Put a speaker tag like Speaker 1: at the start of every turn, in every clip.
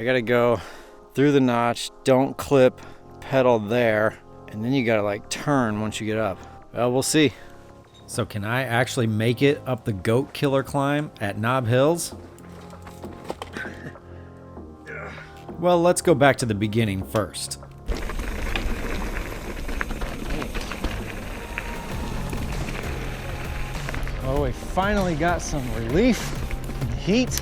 Speaker 1: I gotta go through the notch, don't clip pedal there, and then you gotta like turn once you get up. Well, we'll see. So can I actually make it up the goat killer climb at Knob Hills? Well, let's go back to the beginning first. Oh, we finally got some relief from the heat.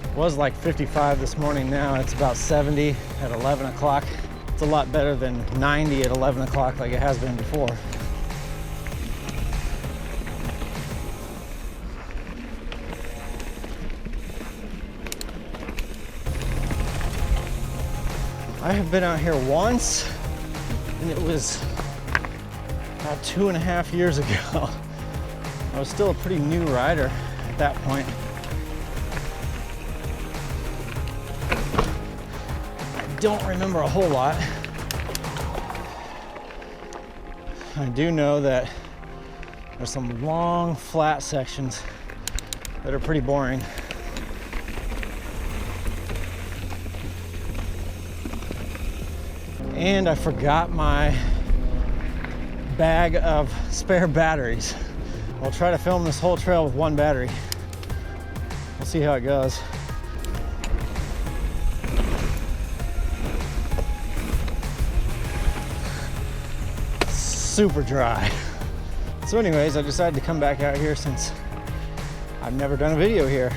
Speaker 1: It was like 55 this morning. Now it's about 70 at 11 o'clock. It's a lot better than 90 at 11 o'clock like it has been before. I have been out here once, and it was about 2.5 years ago. I was still a pretty new rider at that point. I don't remember a whole lot. I do know that there's some long, flat sections that are pretty boring. And I forgot my bag of spare batteries. I'll try to film this whole trail with one battery. We'll see how it goes. Super dry. So anyways, I decided to come back out here since I've never done a video here.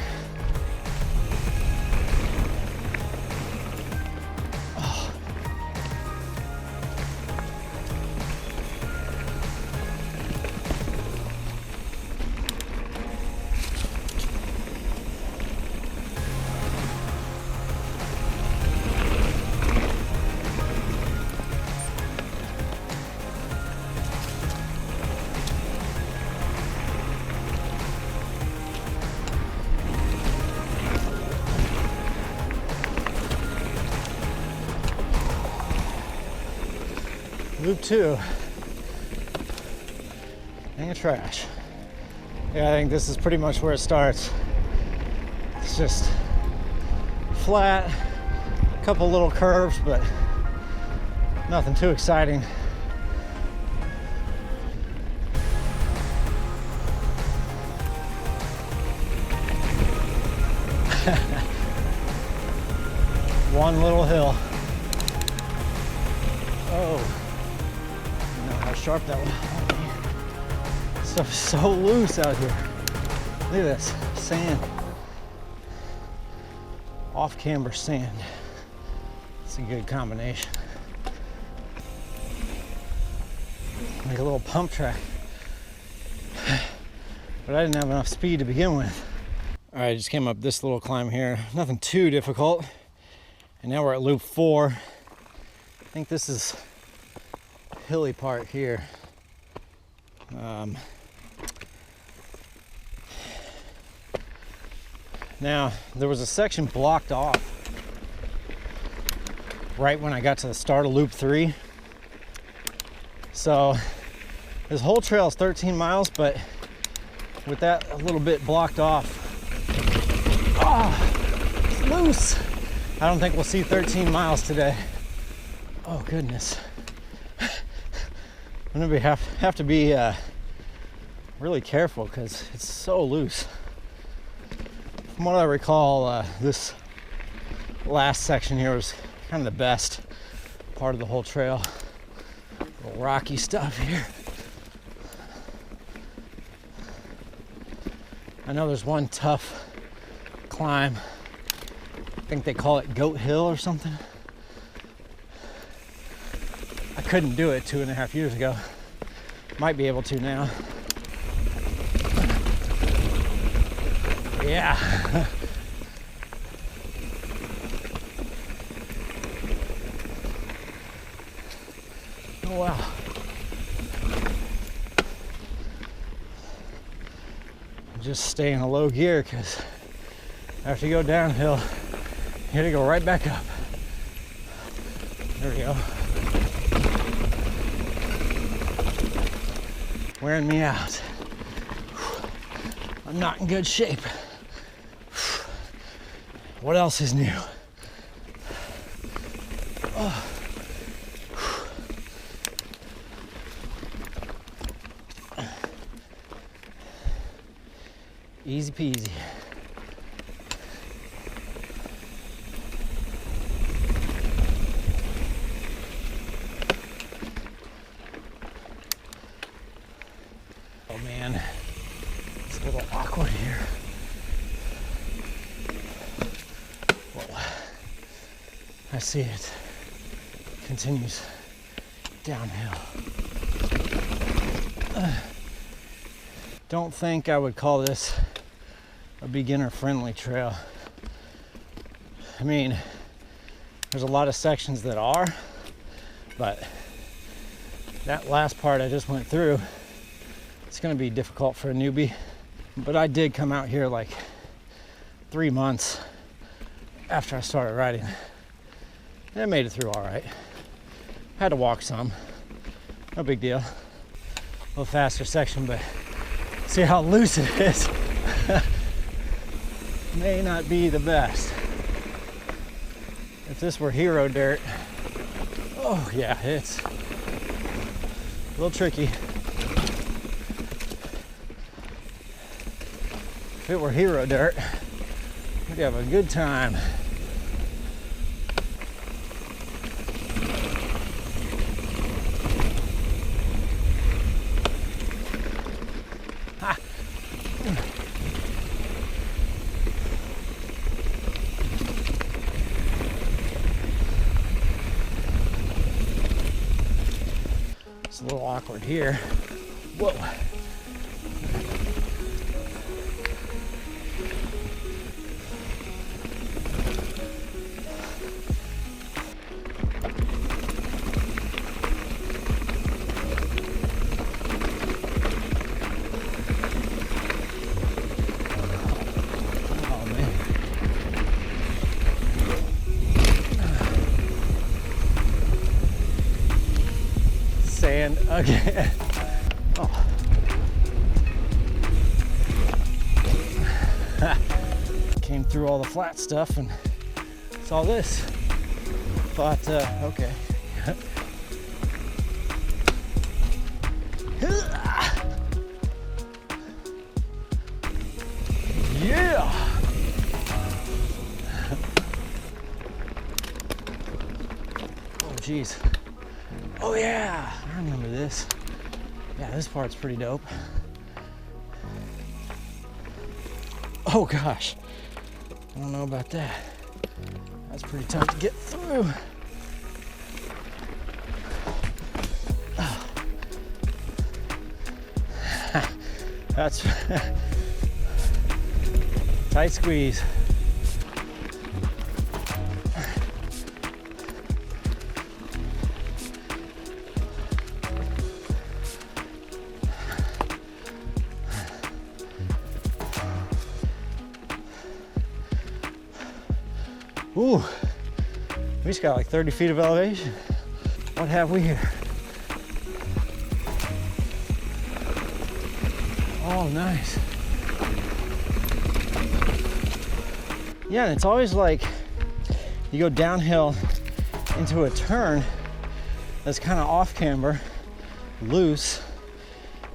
Speaker 1: Loop 2. Hang of trash. Yeah, I think this is pretty much where it starts. It's just flat, a couple little curves, but nothing too exciting. One little hill. Oh. How sharp that was. Stuff is so loose out here. Look at this sand. Off-camber sand. It's a good combination. Like a little pump track. But I didn't have enough speed to begin with. All right, I just came up this little climb here. Nothing too difficult. And now we're at loop 4. I think this is hilly part here. Now there was a section blocked off right when I got to the start of loop 3. So this whole trail is 13 miles, but with that a little bit blocked off, it's loose. I don't think we'll see 13 miles today. Oh goodness. I'm gonna have to be really careful because it's so loose. From what I recall, this last section here was kind of the best part of the whole trail. Little rocky stuff here. I know there's one tough climb. I think they call it Goat Hill or something. I couldn't do it 2.5 years ago. Might be able to now. Yeah. Oh wow. Just stay in a low gear because after you go downhill, you gotta go right back up. There we go. Wearing me out. I'm not in good shape. What else is new? Oh. Easy peasy. Oh man, it's a little awkward here. Well, I see it. Continues downhill. Don't think I would call this a beginner-friendly trail. I mean, there's a lot of sections that are, but that last part I just went through, it's gonna be difficult for a newbie. But I did come out here like 3 months after I started riding, and I made it through all right. Had to walk some, no big deal. A little faster section, but see how loose it is. May not be the best. If this were hero dirt, oh yeah, it's a little tricky. If it were hero dirt, we'd have a good time. It's a little awkward here. Whoa. Oh man. Sand again. Oh. Came through all the flat stuff and saw this. Thought, okay. Yeah. Oh geez. Oh yeah, I remember this. Yeah, this part's pretty dope. Oh gosh, I don't know about that. That's pretty tough to get through. Oh. That's tight squeeze. Ooh, we just got like 30 feet of elevation. What have we here? Oh, nice. Yeah, and it's always like you go downhill into a turn that's kind of off camber, loose,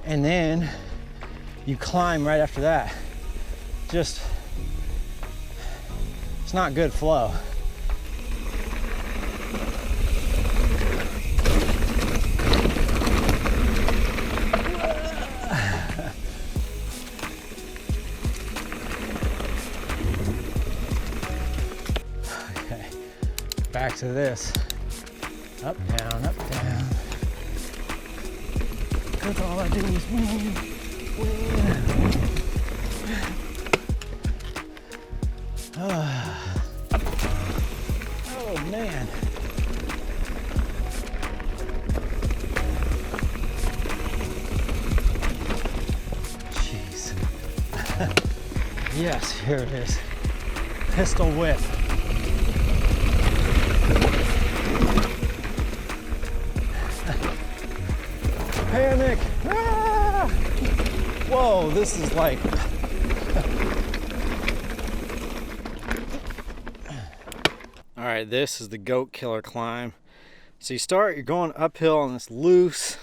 Speaker 1: and then you climb right after that. Just, it's not good flow. Okay, back to this. Up, down, up, down. Cause all I do is win, win. Oh man. Jeez. Yes, here it is. Pistol whip. Panic. Ah! Whoa, this is like right, this is the goat killer climb. So you're going uphill on this loose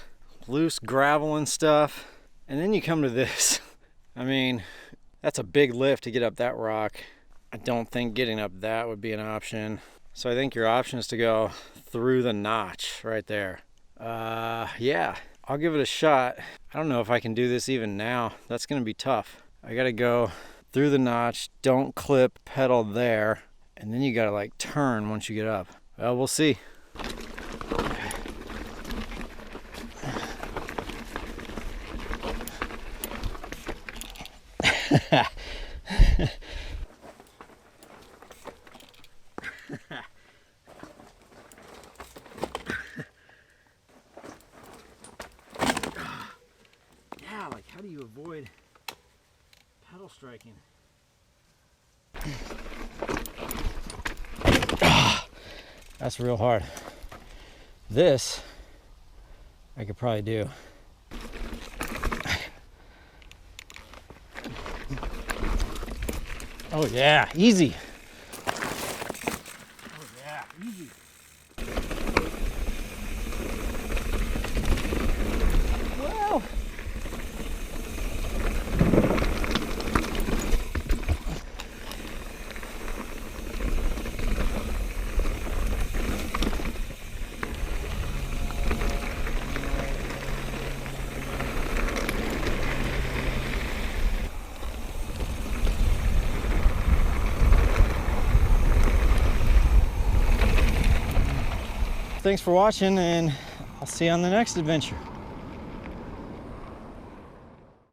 Speaker 1: gravel and stuff, and then you come to this. I mean, that's a big lift to get up that rock. I don't think getting up that would be an option. So I think your option is to go through the notch right there. Yeah, I'll give it a shot. I don't know if I can do this even now. That's gonna be tough. I gotta go through the notch, don't clip pedal there, and then you gotta like turn once you get up. Well, we'll see. Yeah, like how do you avoid pedal striking? That's real hard. This I could probably do. Oh yeah, easy. Oh yeah, easy. Wow. Thanks for watching, and I'll see you on the next adventure.